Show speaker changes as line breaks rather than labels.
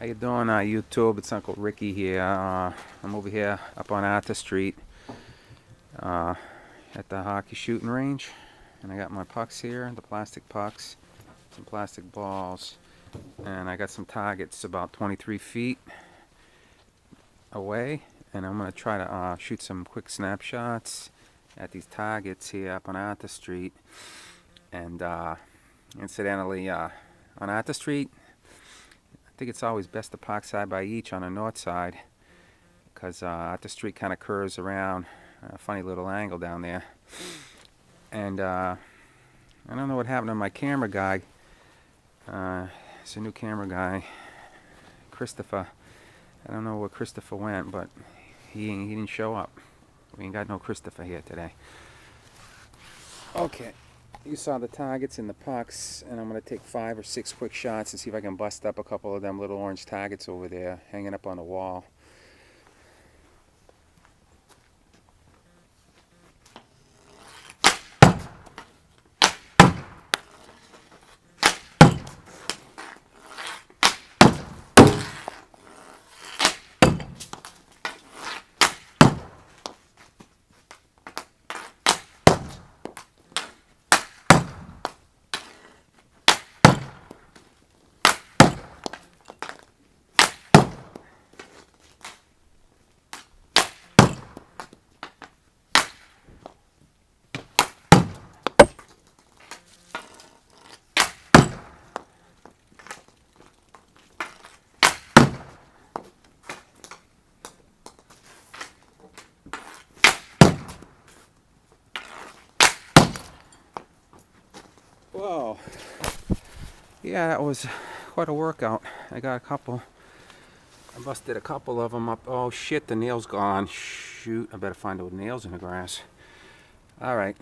How you doing, YouTube? It's Uncle Ricky here. I'm over here up on Arthur Street uh, at the hockey shooting range, and I got my pucks here, the plastic pucks, some plastic balls, and I got some targets about 23 feet away, and I'm going to try to shoot some quick snapshots at these targets here up on Arthur Street. And incidentally, on Arthur Street, I think it's always best to park side by each on the north side, because the street kind of curves around a funny little angle down there. And I don't know what happened to my camera guy. It's a new camera guy, Christopher. I don't know where Christopher went, but he didn't show up. We ain't got no Christopher here today. Okay. You saw the targets and the pucks, and I'm going to take 5 or 6 quick shots and see if I can bust up a couple of them little orange targets over there hanging up on the wall. Whoa. Yeah, that was quite a workout. I got a couple. I busted a couple of them up. Oh shit, the nail's gone. Shoot, I better find those nails in the grass. Alright.